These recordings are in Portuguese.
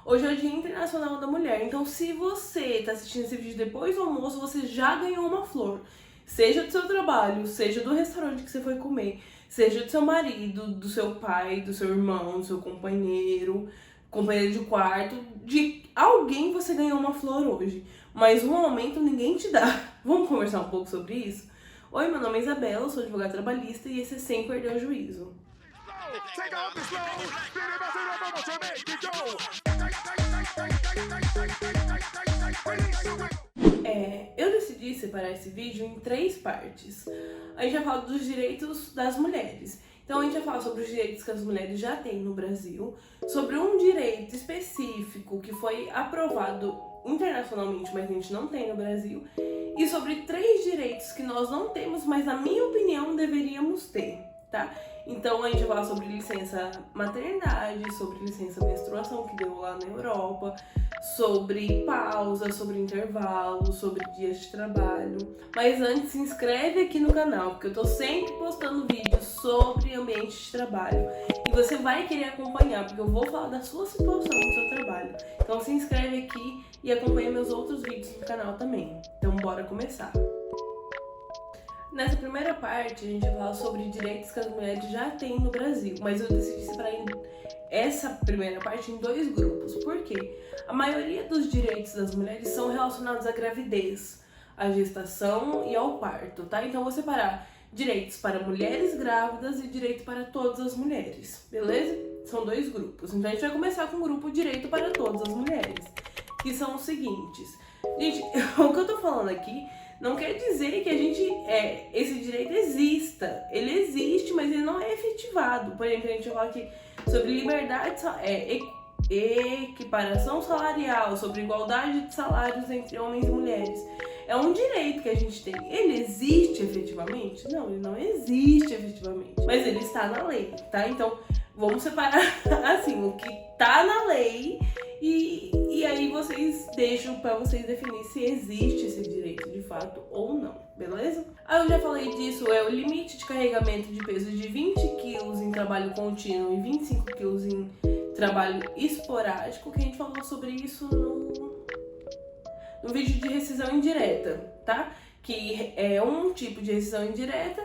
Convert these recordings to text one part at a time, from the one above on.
Hoje é o Dia Internacional da Mulher, então se você tá assistindo esse vídeo depois do almoço, você já ganhou uma flor. Seja do seu trabalho, seja do restaurante que você foi comer, seja do seu marido, do seu pai, do seu irmão, do seu companheiro de quarto, de alguém você ganhou uma flor hoje. Mas um aumento ninguém te dá. Vamos conversar um pouco sobre isso? Oi, meu nome é Isabela, eu sou advogada trabalhista e esse é Sem Perder o Juízo. Eu decidi separar esse vídeo em 3 partes. A gente vai falar dos direitos das mulheres. Então a gente vai falar sobre os direitos que as mulheres já têm no Brasil, sobre um direito específico que foi aprovado internacionalmente, mas a gente não tem no Brasil, e sobre 3 direitos que nós não temos, mas na minha opinião deveríamos ter, tá? Então a gente vai falar sobre licença maternidade, sobre licença menstruação que deu lá na Europa, sobre pausa, sobre intervalo, sobre dias de trabalho. Mas antes, se inscreve aqui no canal, porque eu tô sempre postando vídeos sobre ambiente de trabalho. E você vai querer acompanhar, porque eu vou falar da sua situação no seu trabalho. Então se inscreve aqui e acompanha meus outros vídeos no canal também. Então bora começar. Nessa primeira parte, a gente vai falar sobre direitos que as mulheres já têm no Brasil, mas eu decidi separar essa primeira parte em 2 grupos. Por quê? A maioria dos direitos das mulheres são relacionados à gravidez, à gestação e ao parto, tá? Então eu vou separar direitos para mulheres grávidas e direito para todas as mulheres, beleza? São 2 grupos. Então a gente vai começar com o grupo Direito para Todas as Mulheres, que são os seguintes. Gente, o que eu tô falando aqui não quer dizer que esse direito exista. Ele existe, mas ele não é efetivado. Por exemplo, a gente fala aqui sobre liberdade, equiparação salarial, sobre igualdade de salários entre homens e mulheres. É um direito que a gente tem. Ele existe efetivamente? Não, ele não existe efetivamente. Mas ele está na lei, tá? Então, vamos separar assim, o que tá na lei e aí vocês deixam pra vocês definir se existe esse direito de fato ou não, beleza? Eu já falei disso, é o limite de carregamento de peso de 20 kg em trabalho contínuo e 25 kg em trabalho esporádico, que a gente falou sobre isso no vídeo de rescisão indireta, tá? Que é um tipo de rescisão indireta,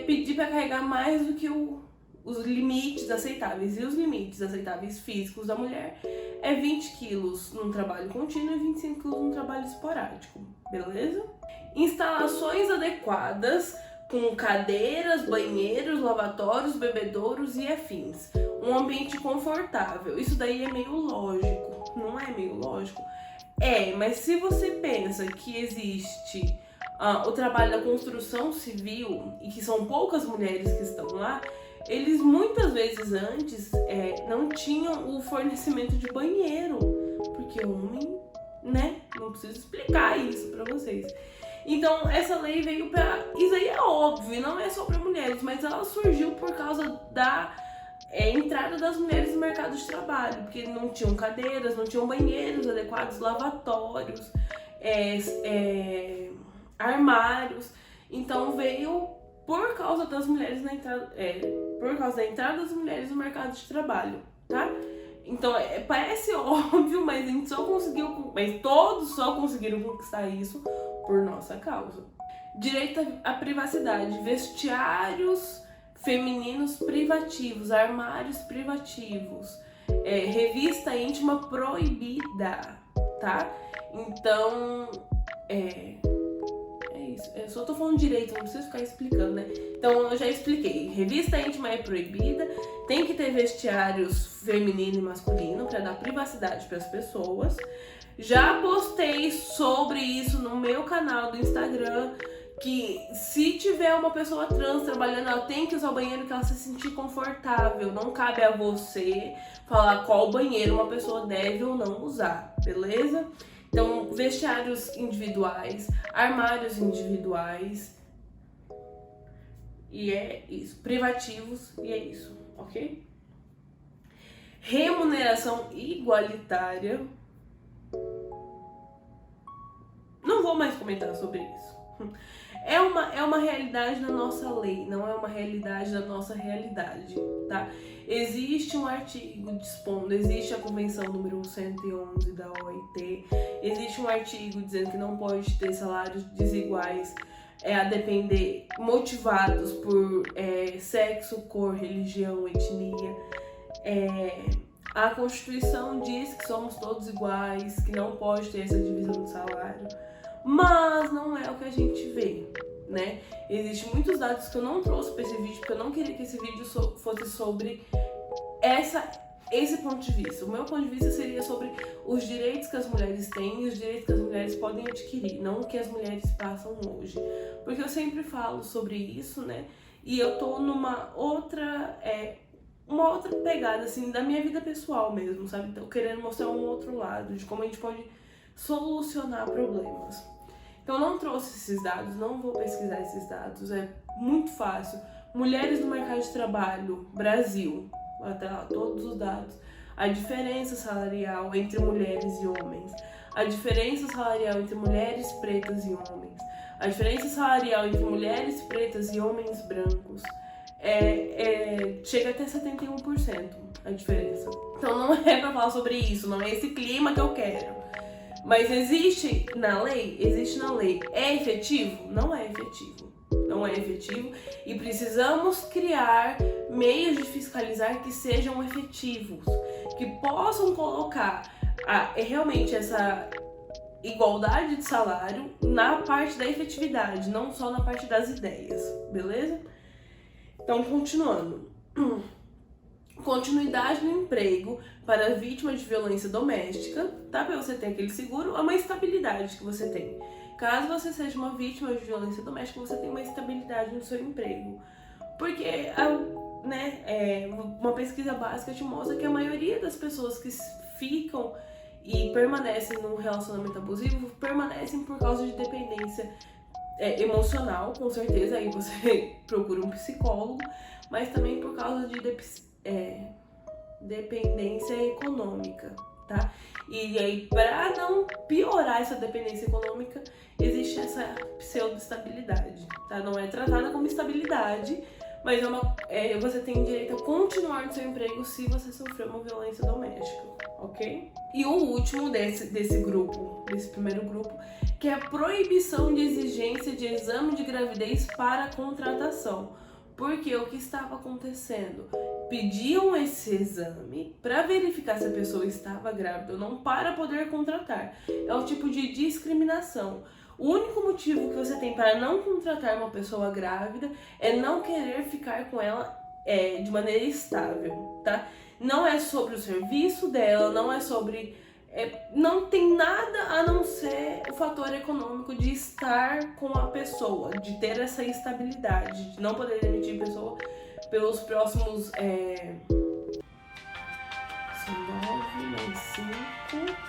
pedir para carregar mais do que os limites aceitáveis. E os limites aceitáveis físicos da mulher é 20 quilos num trabalho contínuo e 25 quilos num trabalho esporádico, beleza? Instalações adequadas com cadeiras, banheiros, lavatórios, bebedouros e afins. Um ambiente confortável. Isso daí é meio lógico, não é meio lógico? Mas se você pensa que existe o trabalho da construção civil e que são poucas mulheres que estão lá, eles muitas vezes antes não tinham o fornecimento de banheiro, porque homem, né? Não preciso explicar isso pra vocês. Então essa lei veio pra... Isso aí é óbvio, não é só pra mulheres, mas ela surgiu por causa da entrada das mulheres no mercado de trabalho, porque não tinham cadeiras, não tinham banheiros adequados, lavatórios, armários. Então veio por causa das mulheres por causa da entrada das mulheres no mercado de trabalho, tá? Então parece óbvio, mas a gente mas todos só conseguiram conquistar isso por nossa causa. Direito à privacidade, vestiários femininos privativos, armários privativos, revista íntima proibida, tá? Então, isso. Eu só tô falando direito, não preciso ficar explicando, né? Então, eu já expliquei. Revista íntima é proibida, tem que ter vestiários feminino e masculino para dar privacidade para as pessoas. Já postei sobre isso no meu canal do Instagram, que se tiver uma pessoa trans trabalhando, ela tem que usar o banheiro que ela se sentir confortável. Não cabe a você falar qual banheiro uma pessoa deve ou não usar, beleza? Então, vestiários individuais, armários individuais, e é isso. Privativos, e é isso, ok? Remuneração igualitária. Não vou mais comentar sobre isso. é uma realidade da nossa lei, não é uma realidade da nossa realidade, tá? Existe um artigo dispondo, existe a Convenção número 111 da OIT, existe um artigo dizendo que não pode ter salários desiguais a depender, motivados por sexo, cor, religião, etnia. A Constituição diz que somos todos iguais, que não pode ter essa divisão de salário, mas não é o que a gente vê, né? Existem muitos dados que eu não trouxe para esse vídeo, porque eu não queria que esse vídeo fosse sobre esse ponto de vista. O meu ponto de vista seria sobre os direitos que as mulheres têm e os direitos que as mulheres podem adquirir, não o que as mulheres passam hoje. Porque eu sempre falo sobre isso, né? E eu tô numa outra pegada, assim, da minha vida pessoal mesmo, sabe? Então, querendo mostrar um outro lado, de como a gente pode solucionar problemas. Então, eu não trouxe esses dados, não vou pesquisar esses dados, é muito fácil. Mulheres no mercado de trabalho, Brasil, até lá, todos os dados. A diferença salarial entre mulheres e homens. A diferença salarial entre mulheres pretas e homens. A diferença salarial entre mulheres pretas e homens brancos. Chega até 71% a diferença. Então não é pra falar sobre isso, não é esse clima que eu quero. Mas existe na lei? Existe na lei. É efetivo? Não é efetivo. Não é efetivo e precisamos criar meios de fiscalizar que sejam efetivos, que possam colocar realmente essa igualdade de salário na parte da efetividade, não só na parte das ideias, beleza? Então, continuando. Continuidade no emprego para vítimas de violência doméstica, tá? Para você ter aquele seguro, é uma estabilidade que você tem. Caso você seja uma vítima de violência doméstica, você tem uma estabilidade no seu emprego. Porque, uma pesquisa básica te mostra que a maioria das pessoas que ficam e permanecem num relacionamento abusivo permanecem por causa de dependência emocional, com certeza, aí você procura um psicólogo, mas também por causa de dependência econômica, tá? E aí, para não piorar essa dependência econômica, existe essa pseudo-estabilidade, tá? Não é tratada como estabilidade, mas você tem direito a continuar no seu emprego se você sofreu uma violência doméstica, ok? E o último desse grupo, desse primeiro grupo, que é a proibição de exigência de exame de gravidez para contratação. Porque o que estava acontecendo? Pediam esse exame para verificar se a pessoa estava grávida ou não para poder contratar. É um tipo de discriminação. O único motivo que você tem para não contratar uma pessoa grávida é não querer ficar com ela de maneira estável, tá? Não é sobre o serviço dela, não é sobre... não tem nada a não ser o fator econômico de estar com a pessoa, de ter essa estabilidade, de não poder demitir a pessoa pelos próximos... São 9 mais 5...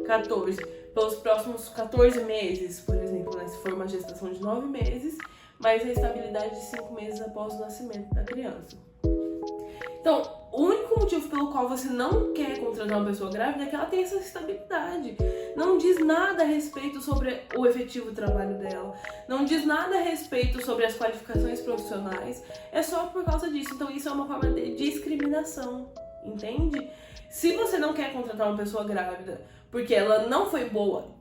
14. Pelos próximos 14 meses, por exemplo, né? Se for uma gestação de 9 meses, mais a estabilidade de 5 meses após o nascimento da criança. Então, o único motivo pelo qual você não quer contratar uma pessoa grávida é que ela tem essa estabilidade. Não diz nada a respeito sobre o efetivo trabalho dela. Não diz nada a respeito sobre as qualificações profissionais. É só por causa disso. Então, isso é uma forma de discriminação. Entende? Se você não quer contratar uma pessoa grávida porque ela não foi boa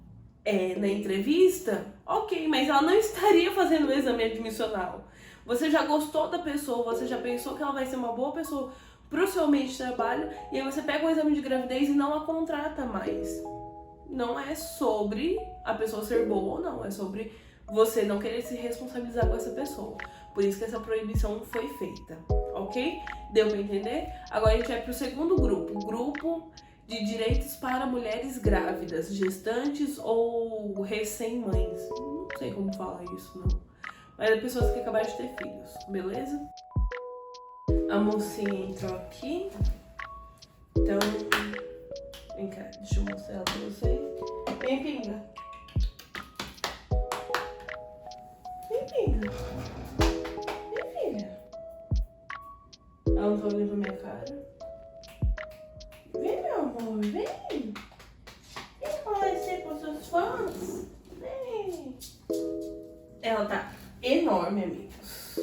na entrevista, ok, mas ela não estaria fazendo o exame admissional. Você já gostou da pessoa, você já pensou que ela vai ser uma boa pessoa pro seu ambiente de trabalho, e aí você pega o exame de gravidez e não a contrata mais. Não é sobre a pessoa ser boa ou não, é sobre você não querer se responsabilizar com essa pessoa. Por isso que essa proibição foi feita, ok? Deu pra entender? Agora a gente vai pro segundo grupo, o grupo de direitos para mulheres grávidas, gestantes ou recém-mães. Não sei como falar isso, não. Mas é pessoas que acabaram de ter filhos, beleza? A mocinha entrou aqui. Então, vem cá, deixa eu mostrar ela pra vocês. Vem, pinga. Vem, pinga. Vem, filha. Ela não tá olhando pra minha cara. Vem, vem. Vem conhecer com seus fãs. Vem. Ela tá enorme, amigos.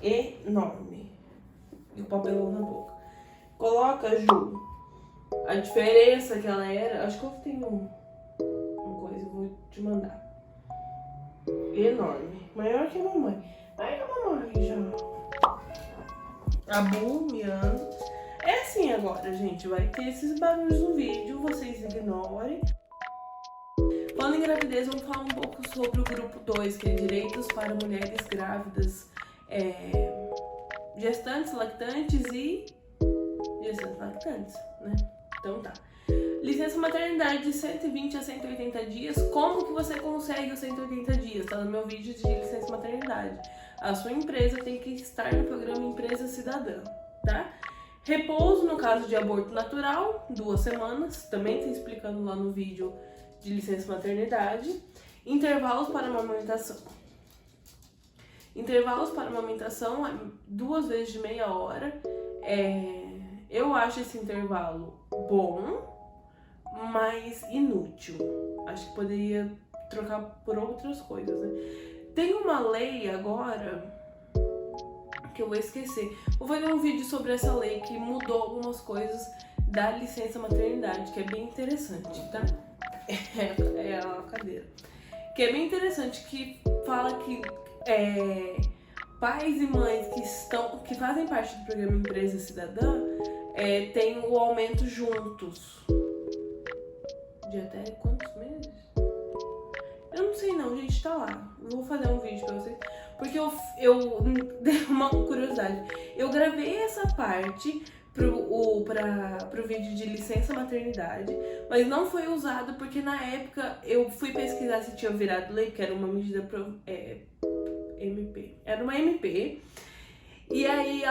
Enorme. E o papelão na boca. Coloca, Ju, a diferença que ela era. Acho que eu tenho uma coisa, eu vou te mandar. Enorme. Maior que a mamãe. Maior que a mamãe já. A Bu miando. É assim agora, gente. Vai ter esses barulhos no vídeo. Vocês ignorem. Falando em gravidez, vamos falar um pouco sobre o grupo 2, que é direitos para mulheres grávidas, gestantes, lactantes e gestantes lactantes, né? Então tá. Licença maternidade de 120 a 180 dias. Como que você consegue os 180 dias? Tá no meu vídeo de licença maternidade. A sua empresa tem que estar no programa Empresa Cidadã, tá? Repouso no caso de aborto natural, 2 semanas. Também tá explicando lá no vídeo de licença maternidade. Intervalos para amamentação. Intervalos para amamentação é 2 vezes de meia hora. Eu acho esse intervalo bom, mas inútil. Acho que poderia trocar por outras coisas, né? Tem uma lei agora que eu vou esquecer. Vou fazer um vídeo sobre essa lei que mudou algumas coisas da licença maternidade, que é bem interessante, tá? É a cadeira. Que é bem interessante, que fala que pais e mães que fazem parte do programa Empresa Cidadã têm o aumento juntos. De até quantos meses? Eu não sei não, gente, tá lá. Vou fazer um vídeo pra vocês. Porque eu dei uma curiosidade. Eu gravei essa parte pro vídeo de licença maternidade, mas não foi usado porque na época eu fui pesquisar se tinha virado lei, que era uma medida MP. Era uma MP. E aí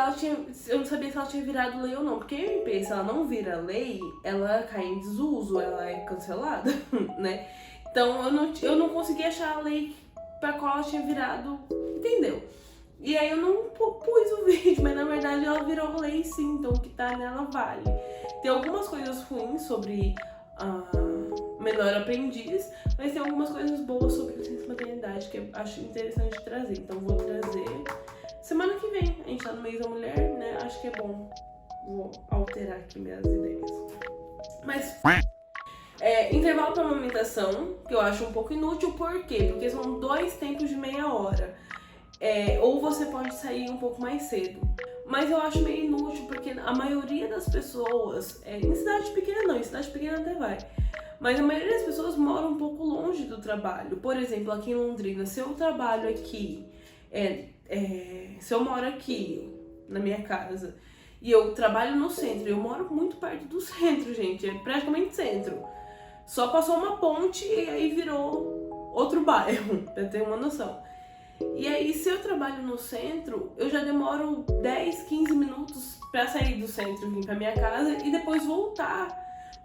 eu não sabia se ela tinha virado lei ou não, porque a MP, se ela não vira lei, ela cai em desuso, ela é cancelada, né? Então eu não consegui achar a lei pra qual ela tinha virado, entendeu? E aí eu não pus o vídeo, mas na verdade ela virou lei sim, então o que tá nela vale. Tem algumas coisas ruins sobre a menor aprendiz, mas tem algumas coisas boas sobre licença maternidade que eu acho interessante trazer. Então vou trazer semana que vem. A gente tá no mês da mulher, né? Acho que é bom. Vou alterar aqui minhas ideias. Mas intervalo para amamentação, que eu acho um pouco inútil. Por quê? Porque são 2 tempos de meia hora. Ou você pode sair um pouco mais cedo. Mas eu acho meio inútil, porque a maioria das pessoas, em cidade pequena não, em cidade pequena até vai, mas a maioria das pessoas mora um pouco longe do trabalho. Por exemplo, aqui em Londrina, se eu trabalho aqui, se eu moro aqui na minha casa e eu trabalho no centro, eu moro muito perto do centro, gente, é praticamente centro. Só passou uma ponte e aí virou outro bairro, pra ter uma noção. E aí, se eu trabalho no centro, eu já demoro 10, 15 minutos pra sair do centro, vir pra minha casa e depois voltar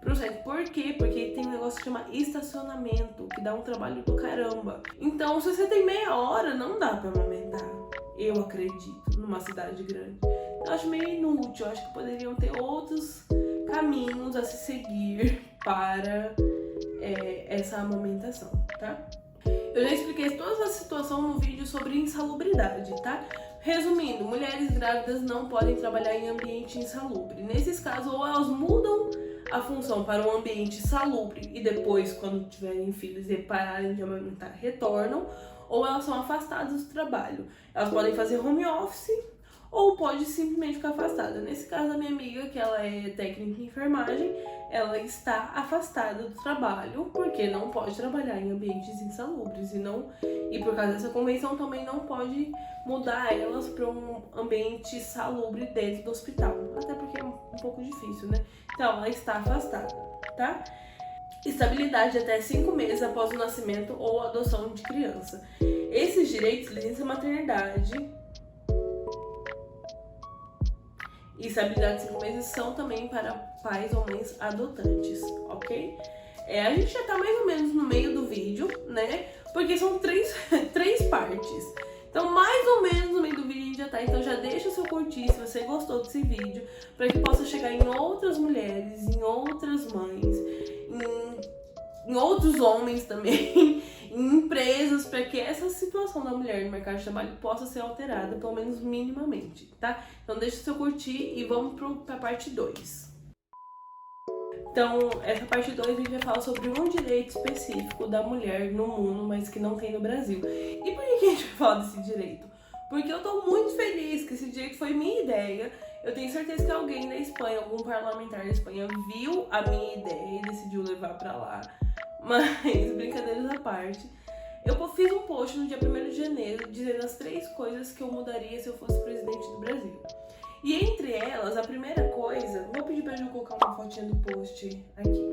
pro centro. Por quê? Porque tem um negócio que chama estacionamento, que dá um trabalho do caramba. Então, se você tem meia hora, não dá pra amamentar. Eu acredito, numa cidade grande. Eu acho meio inútil, eu acho que poderiam ter outros caminhos a se seguir para essa amamentação, tá? Eu já expliquei toda a situação no vídeo sobre insalubridade, tá? Resumindo, mulheres grávidas não podem trabalhar em ambiente insalubre. Nesses casos, ou elas mudam a função para um ambiente salubre e depois, quando tiverem filhos e pararem de amamentar, retornam, ou elas são afastadas do trabalho. Elas podem fazer home office ou pode simplesmente ficar afastada. Nesse caso, a minha amiga, que ela é técnica em enfermagem, ela está afastada do trabalho porque não pode trabalhar em ambientes insalubres e por causa dessa convenção também não pode mudar elas para um ambiente salubre dentro do hospital, até porque é um pouco difícil, né? Então ela está afastada, tá? Estabilidade até 5 meses após o nascimento ou adoção de criança. Esses direitos, licença maternidade e estabilidade de 5 meses são também para pais ou mães adotantes, ok? A gente já tá mais ou menos no meio do vídeo, né? Porque são três partes. Então, mais ou menos no meio do vídeo a gente já tá. Então, já deixa o seu curtir, se você gostou desse vídeo, para que possa chegar em outras mulheres, em outras mães, em outros homens também, em empresas, para que essa situação da mulher no mercado de trabalho possa ser alterada, pelo menos minimamente, tá? Então deixa o seu curtir e vamos para a parte 2. Então, essa parte 2 a gente vai falar sobre um direito específico da mulher no mundo, mas que não tem no Brasil. E por que a gente vai falar desse direito? Porque eu tô muito feliz que esse direito foi minha ideia. Eu tenho certeza que alguém da Espanha, algum parlamentar da Espanha, viu a minha ideia e decidiu levar pra lá. Mas, brincadeiras à parte, eu fiz um post no dia 1º de janeiro dizendo as 3 coisas que eu mudaria se eu fosse presidente do Brasil. E entre elas, a primeira coisa, vou pedir pra Ju colocar uma fotinha do post aqui.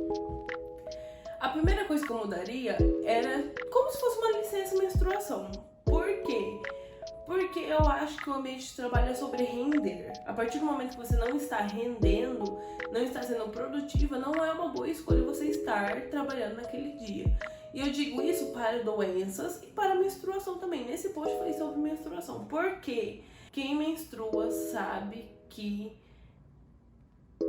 A primeira coisa que eu mudaria era como se fosse uma licença menstruação. Por quê? Porque eu acho que o ambiente de trabalho é sobre render. A partir do momento que você não está rendendo, não está sendo produtiva, não é uma boa escolha você estar trabalhando naquele dia. E eu digo isso para doenças e para menstruação também. Nesse post eu falei sobre menstruação. Por quê? Quem menstrua sabe que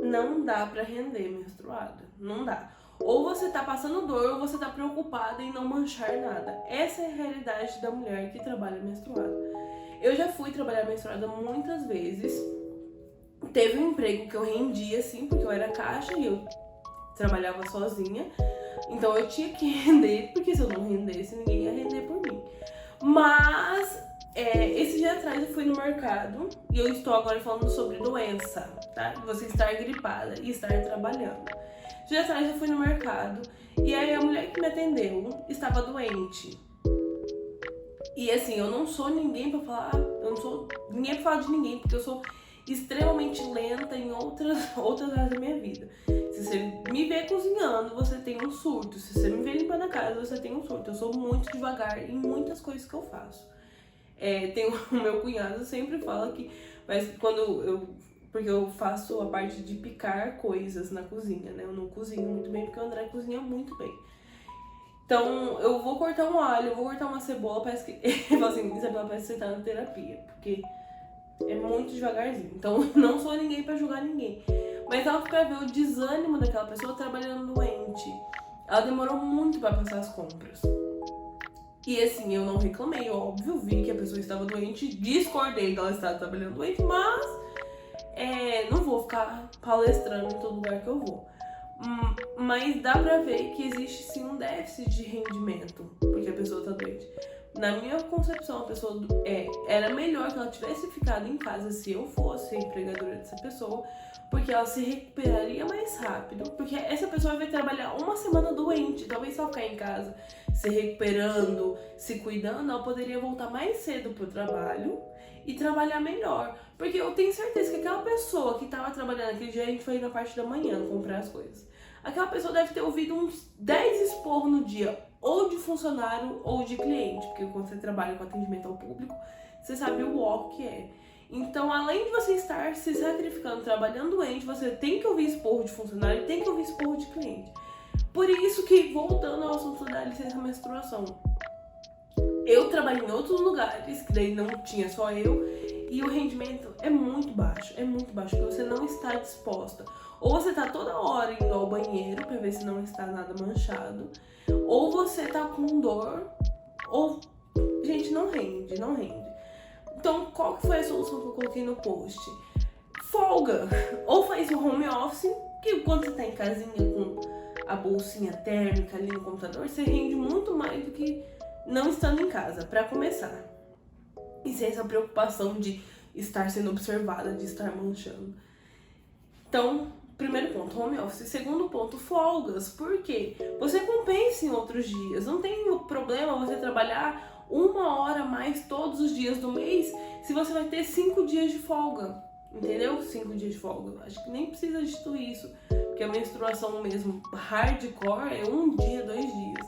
não dá pra render menstruada. Não dá. Ou você tá passando dor ou você tá preocupada em não manchar nada. Essa é a realidade da mulher que trabalha menstruada. Eu já fui trabalhar menstruada muitas vezes. Teve um emprego que eu rendia assim, porque eu era caixa e eu trabalhava sozinha. Então eu tinha que render, porque se eu não rendesse, ninguém ia render por mim. Mas esse dia atrás eu fui no mercado e eu estou agora falando sobre doença, tá? Você estar gripada e estar trabalhando. Esse dia atrás eu fui no mercado e aí a mulher que me atendeu estava doente. E assim, eu não sou ninguém pra falar, eu não sou ninguém pra falar de ninguém, porque eu sou extremamente lenta em outras áreas da minha vida. Se você me vê cozinhando, você tem um surto. Se você me vê limpando a casa, você tem um surto. Eu sou muito devagar em muitas coisas que eu faço. Tem o meu cunhado sempre fala que, mas porque eu faço a parte de picar coisas na cozinha, né? Eu não cozinho muito bem, porque o André cozinha muito bem. Então, eu vou cortar um alho, eu vou cortar uma cebola, parece que... Ele fala assim, Isabela, parece que você tá na terapia, porque é muito devagarzinho. Então, não sou ninguém pra julgar ninguém. Mas ela fica ver o desânimo daquela pessoa trabalhando doente. Ela demorou muito pra passar as compras. E assim, eu não reclamei, óbvio, vi que a pessoa estava doente, discordei que ela estava trabalhando doente, mas não vou ficar palestrando em todo lugar que eu vou. Mas dá pra ver que existe sim um déficit de rendimento, porque a pessoa tá doente. Na minha concepção, a pessoa era melhor que ela tivesse ficado em casa se eu fosse a empregadora dessa pessoa, porque ela se recuperaria mais rápido, porque essa pessoa vai trabalhar uma semana doente, talvez só ficar em casa se recuperando, se cuidando, ela poderia voltar mais cedo pro trabalho e trabalhar melhor. Porque eu tenho certeza que aquela pessoa que tava trabalhando aquele dia, a gente foi na parte da manhã comprar as coisas. Aquela pessoa deve ter ouvido uns 10 esporros no dia, ou de funcionário ou de cliente, porque quando você trabalha com atendimento ao público, você sabe o ó que é. Então, além de você estar se sacrificando, trabalhando doente, você tem que ouvir esporro de funcionário e tem que ouvir esporro de cliente. Por isso que, voltando ao assunto da licença menstruação, eu trabalhei em outros lugares, que daí não tinha só eu, e o rendimento é muito baixo, porque você não está disposta. Ou você tá toda hora indo ao banheiro pra ver se não está nada manchado, ou você tá com dor, ou... Gente, não rende. Então, qual que foi a solução que eu coloquei no post? Folga! Ou faz o home office, que quando você tá em casinha com a bolsinha térmica ali no computador, você rende muito mais do que não estando em casa, pra começar. E sem essa preocupação de estar sendo observada, de estar manchando. Então, primeiro ponto, home office. Segundo ponto, folgas. Por quê? Você compensa em outros dias. Não tem problema você trabalhar 1 hora a mais todos os dias do mês se você vai ter 5 dias de folga. Entendeu? 5 dias de folga. Acho que nem precisa de tudo isso. Porque a menstruação mesmo hardcore é 1 dia, 2 dias.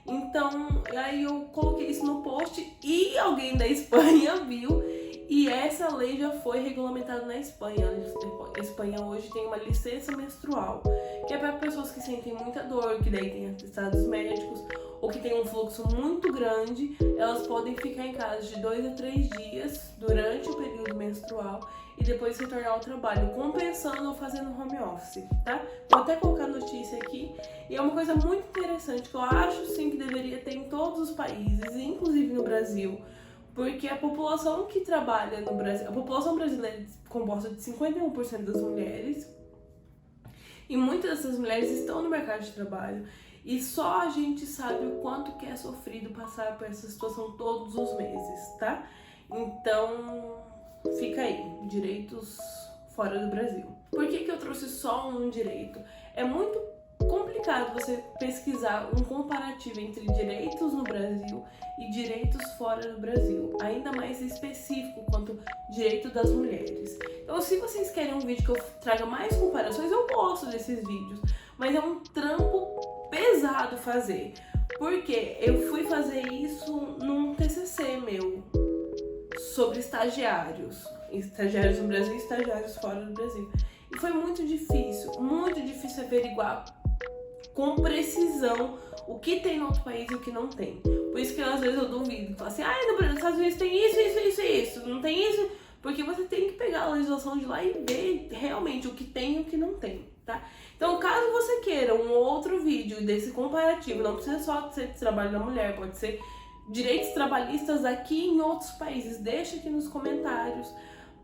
Então, aí eu coloquei isso no post e alguém da Espanha viu. E essa lei já foi regulamentada na Espanha. A Espanha hoje tem uma licença menstrual, que é para pessoas que sentem muita dor, que daí tem atestados médicos, ou que tem um fluxo muito grande, elas podem ficar em casa de 2 a 3 dias durante o período menstrual virtual e depois retornar ao trabalho, compensando ou fazendo home office, tá? Vou até colocar a notícia aqui, e é uma coisa muito interessante que eu acho sim que deveria ter em todos os países, inclusive no Brasil, porque a população que trabalha no Brasil, a população brasileira é composta de 51% das mulheres, e muitas dessas mulheres estão no mercado de trabalho, e só a gente sabe o quanto que é sofrido passar por essa situação todos os meses, tá? Então, fica aí, direitos fora do Brasil. Por que eu trouxe só um direito? É muito complicado você pesquisar um comparativo entre direitos no Brasil e direitos fora do Brasil, ainda mais específico quanto direito das mulheres. Então, se vocês querem um vídeo que eu traga mais comparações, eu gosto desses vídeos, mas é um trampo pesado fazer, porque eu fui fazer isso num TCC meu sobre estagiários no Brasil e estagiários fora do Brasil, e foi muito difícil averiguar com precisão o que tem no outro país e o que não tem. Por isso que às vezes eu duvido, falo assim, no Brasil, nos Estados Unidos tem isso, não tem isso, porque você tem que pegar a legislação de lá e ver realmente o que tem e o que não tem, tá? Então, caso você queira um outro vídeo desse comparativo, não precisa só ser de trabalho da mulher, pode ser direitos trabalhistas aqui em outros países, deixa aqui nos comentários,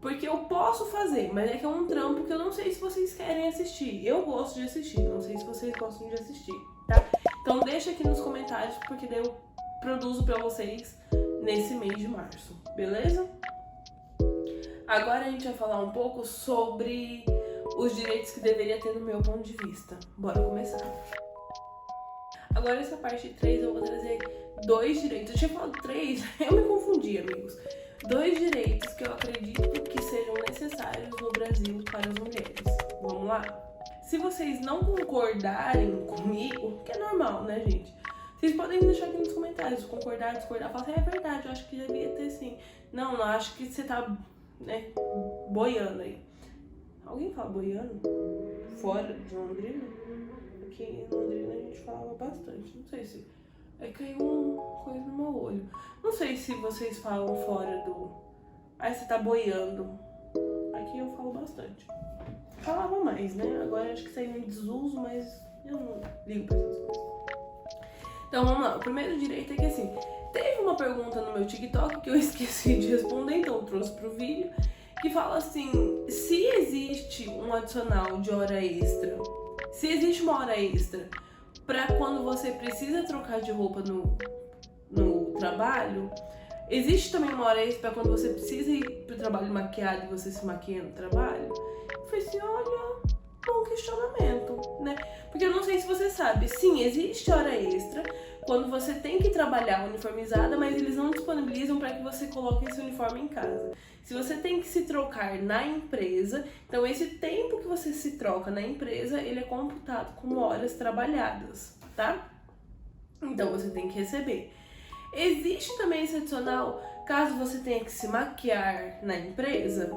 porque eu posso fazer, mas é que é um trampo que eu não sei se vocês querem assistir. Eu gosto de assistir, não sei se vocês gostam de assistir, tá? Então deixa aqui nos comentários, porque daí eu produzo pra vocês nesse mês de março, beleza? Agora a gente vai falar um pouco sobre os direitos que deveria ter no meu ponto de vista. Bora começar. Agora essa parte 3 eu vou trazer 2 direitos. Eu tinha falado 3, eu me confundi, amigos. 2 direitos que eu acredito que sejam necessários no Brasil para as mulheres. Vamos lá? Se vocês não concordarem comigo, que é normal, né, gente? Vocês podem deixar aqui nos comentários, concordar, discordar, falar assim, é verdade, eu acho que devia ter sim. Não, acho que você tá, né, boiando aí. Alguém fala boiando? Fora de Londrina? Aqui em Londrina a gente falava bastante, não sei se... Aí caiu uma coisa no meu olho. Não sei se vocês falam fora do... Aí você tá boiando. Aqui eu falo bastante. Falava mais, né? Agora acho que saiu em desuso, mas eu não ligo pra essas coisas. Então vamos lá. O primeiro direito é que assim, teve uma pergunta no meu TikTok que eu esqueci de responder, então eu trouxe pro vídeo, que fala assim, se existe um adicional de hora extra, se existe uma hora extra pra quando você precisa trocar de roupa no trabalho, existe também uma hora extra pra quando você precisa ir pro trabalho maquiado e você se maquia no trabalho? Eu falei assim, olha, bom questionamento, né? Porque eu não sei se você sabe, sim, existe hora extra quando você tem que trabalhar uniformizada, mas eles não disponibilizam para que você coloque esse uniforme em casa. Se você tem que se trocar na empresa, então esse tempo que você se troca na empresa, ele é computado como horas trabalhadas, tá? Então você tem que receber. Existe também esse adicional caso você tenha que se maquiar na empresa,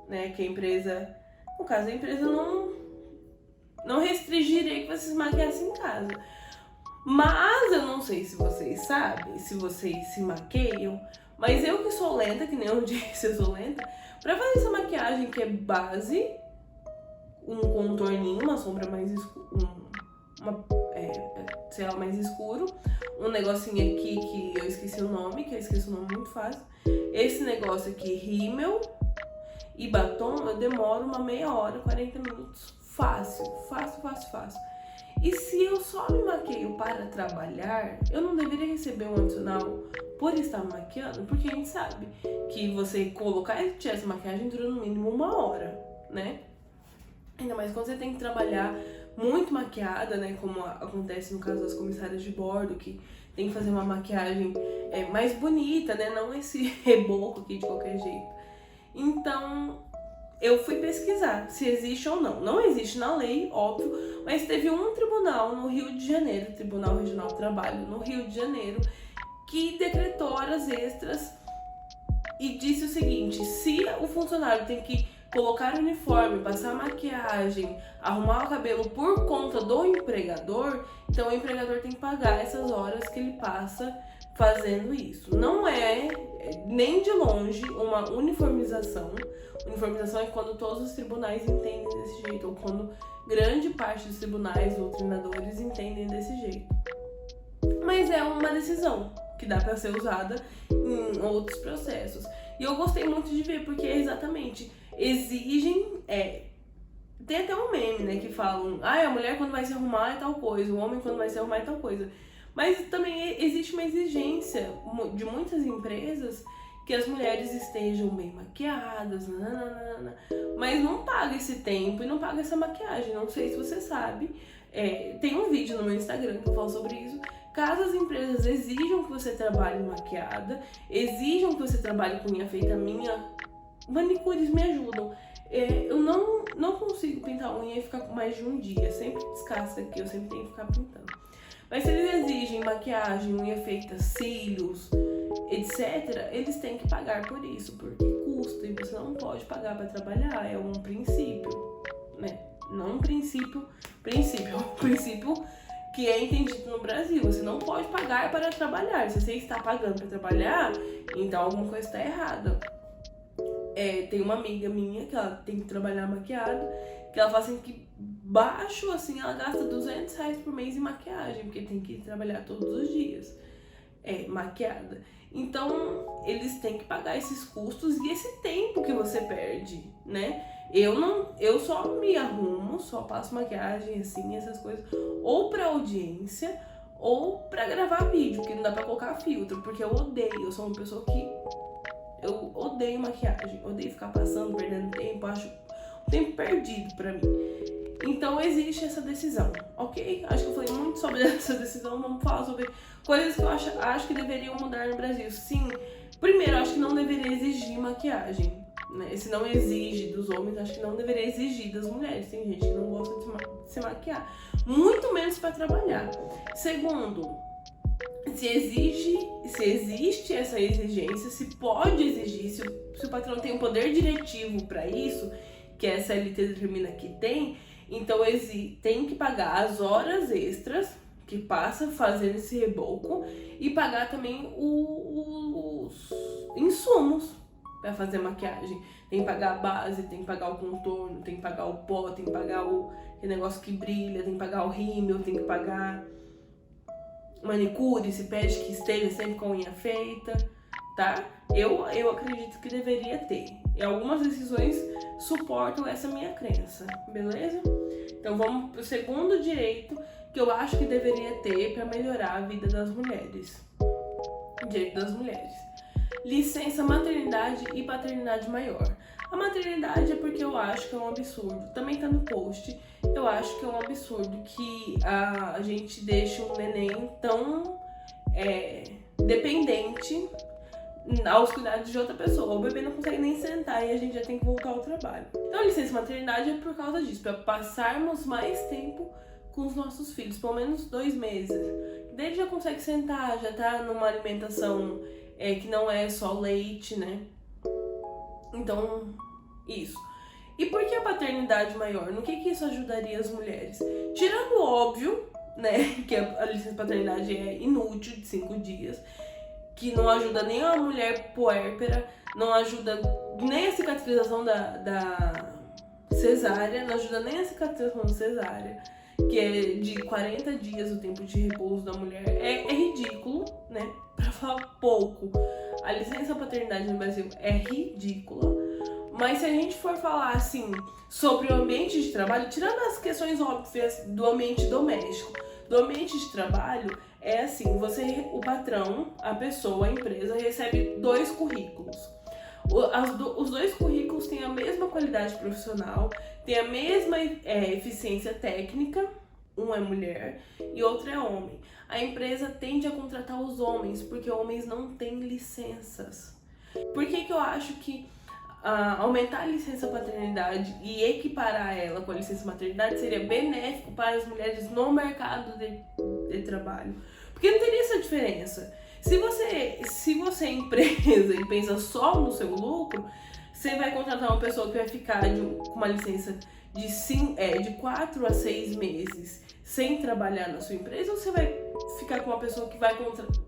né? Que a empresa, no caso, a empresa não restringiria que você se maquiasse em casa. Mas eu não sei se vocês sabem, se vocês se maqueiam, mas eu que sou lenta, que nem eu disse, eu sou lenta, pra fazer essa maquiagem que é base, um contorninho, uma sombra mais escura, mais escuro, um negocinho aqui que eu esqueci o nome, que eu esqueço o nome muito fácil, esse negócio aqui, rímel e batom, eu demoro uma meia hora, 40 minutos, fácil. E se eu só me maqueio para trabalhar, eu não deveria receber um adicional por estar maquiando, porque a gente sabe que você colocar e tirar essa maquiagem dura no mínimo 1 hora, né? Ainda mais quando você tem que trabalhar muito maquiada, né? Como acontece no caso das comissárias de bordo, que tem que fazer uma maquiagem mais bonita, né? Não esse reboco aqui de qualquer jeito. Então, eu fui pesquisar se existe ou não. Não existe na lei, óbvio, mas teve um tribunal no Rio de Janeiro, Tribunal Regional do Trabalho, no Rio de Janeiro, que decretou horas extras e disse o seguinte: se o funcionário tem que colocar uniforme, passar maquiagem, arrumar o cabelo por conta do empregador, então o empregador tem que pagar essas horas que ele passa fazendo isso. Não é nem de longe uma uniformização. Uniformização é quando todos os tribunais entendem desse jeito, ou quando grande parte dos tribunais ou treinadores entendem desse jeito. Mas é uma decisão que dá para ser usada em outros processos. E eu gostei muito de ver, porque exatamente exigem. Tem até um meme, né, que falam: a mulher quando vai se arrumar é tal coisa, o homem quando vai se arrumar é tal coisa. Mas também existe uma exigência de muitas empresas que as mulheres estejam bem maquiadas, nananana, mas não paga esse tempo e não paga essa maquiagem. Não sei se você sabe, tem um vídeo no meu Instagram que eu falo sobre isso. Caso as empresas exijam que você trabalhe maquiada, exijam que você trabalhe com unha feita, manicures me ajudam. Eu não consigo pintar unha e ficar com mais de um dia, sempre descasca aqui, eu sempre tenho que ficar pintando. Mas se eles exigem maquiagem, unha feita, cílios, etc., eles têm que pagar por isso, porque custa e você não pode pagar para trabalhar, é um princípio, né? Não um princípio, é um princípio que é entendido no Brasil. Você não pode pagar para trabalhar. Se você está pagando para trabalhar, então alguma coisa está errada. Tem uma amiga minha que ela tem que trabalhar maquiada, que ela fala assim que baixo, assim, ela gasta R$200 por mês em maquiagem, porque tem que trabalhar todos os dias maquiada. Então, eles têm que pagar esses custos e esse tempo que você perde, né? Eu só me arrumo, só passo maquiagem, assim, essas coisas, ou pra audiência, ou pra gravar vídeo, que não dá pra colocar filtro, porque eu sou uma pessoa que eu odeio maquiagem, odeio ficar passando, perdendo tempo, acho um tempo perdido pra mim. Então existe essa decisão, ok? Acho que eu falei muito sobre essa decisão, vamos falar sobre coisas que eu acho que deveriam mudar no Brasil. Sim, primeiro, acho que não deveria exigir maquiagem, né? Se não exige dos homens, acho que não deveria exigir das mulheres. Tem gente que não gosta de se maquiar, muito menos para trabalhar. Segundo, se existe essa exigência, se pode exigir, se o patrão tem um poder diretivo para isso, que a CLT determina que tem, então tem que pagar as horas extras que passa fazendo esse reboco e pagar também os insumos para fazer maquiagem. Tem que pagar a base, tem que pagar o contorno, tem que pagar o pó, tem que pagar o negócio que brilha, tem que pagar o rímel, tem que pagar manicure, se pede que esteja sempre com a unha feita, tá? Eu acredito que deveria ter. E algumas decisões suportam essa minha crença, beleza? Então vamos pro segundo direito que eu acho que deveria ter para melhorar a vida das mulheres. Direito das mulheres. Licença maternidade e paternidade maior. A maternidade é porque eu acho que é um absurdo. Também tá no post. Eu acho que é um absurdo que a gente deixe um neném tão dependente aos cuidados de outra pessoa. O bebê não consegue nem sentar e a gente já tem que voltar ao trabalho. Então a licença maternidade é por causa disso, para passarmos mais tempo com os nossos filhos, pelo menos 2 meses. Daí ele já consegue sentar, já tá numa alimentação que não é só leite, né? Então, isso. E por que a paternidade maior? No que isso ajudaria as mulheres? Tirando o óbvio, né, que a licença paternidade é inútil, de 5 dias, que não ajuda nem a mulher puérpera, não ajuda nem a cicatrização da cesárea, não ajuda nem a cicatrização da cesárea, que é de 40 dias o tempo de repouso da mulher. É ridículo, né? Pra falar pouco. A licença paternidade no Brasil é ridícula. Mas se a gente for falar assim sobre o ambiente de trabalho, tirando as questões óbvias do ambiente doméstico, do ambiente de trabalho, é assim, o patrão, a pessoa, a empresa recebe 2 currículos. Os 2 currículos têm a mesma qualidade profissional, têm a mesma eficiência técnica, um é mulher e outro é homem. A empresa tende a contratar os homens porque homens não têm licenças. Por que eu acho que aumentar a licença paternidade e equiparar ela com a licença maternidade seria benéfico para as mulheres no mercado de trabalho? Porque não teria essa diferença. Se você é empresa e pensa só no seu lucro, você vai contratar uma pessoa que vai ficar com uma licença de 4 a 6 meses sem trabalhar na sua empresa, ou você vai ficar com uma pessoa que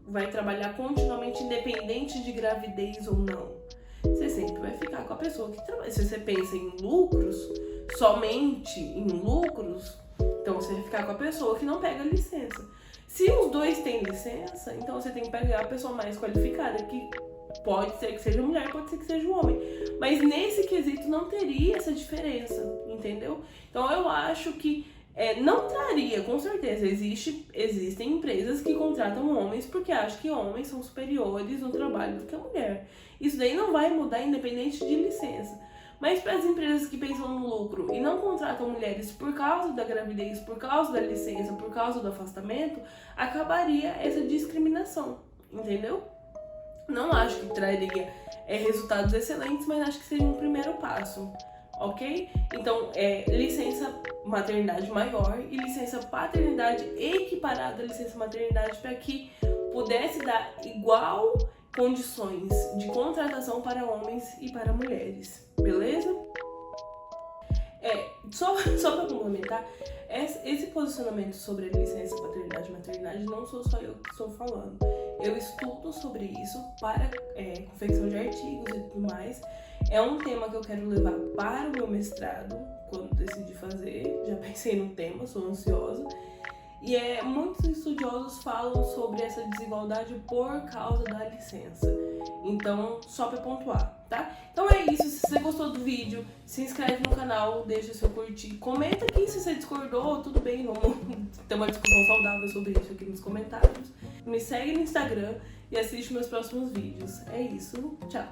vai trabalhar continuamente, independente de gravidez ou não. Você sempre vai ficar com a pessoa que trabalha. Se você pensa em lucros, somente em lucros, então você vai ficar com a pessoa que não pega licença. Se os dois têm licença, então você tem que pegar a pessoa mais qualificada, que pode ser que seja mulher, pode ser que seja homem. Mas nesse quesito não teria essa diferença, entendeu? Então eu acho que não traria, com certeza. Existem empresas que contratam homens porque acham que homens são superiores no trabalho do que a mulher. Isso daí não vai mudar independente de licença. Mas para as empresas que pensam no lucro e não contratam mulheres por causa da gravidez, por causa da licença, por causa do afastamento, acabaria essa discriminação, entendeu? Não acho que traria resultados excelentes, mas acho que seria um primeiro passo, ok? Então, licença maternidade maior e licença paternidade equiparada à licença maternidade para que pudesse dar igual condições de contratação para homens e para mulheres, beleza? Só para complementar, esse posicionamento sobre a licença paternidade e maternidade não sou só eu que estou falando. Eu estudo sobre isso para confecção de artigos e tudo mais. É um tema que eu quero levar para o meu mestrado, quando decidi fazer. Já pensei no tema, sou ansiosa. E muitos estudiosos falam sobre essa desigualdade por causa da licença. Então, só para pontuar, tá? Então é isso. Se você gostou do vídeo, se inscreve no canal, deixa seu curtir. Comenta aqui se você discordou, tudo bem, vamos ter uma discussão saudável sobre isso aqui nos comentários. Me segue no Instagram e assiste meus próximos vídeos. É isso, tchau!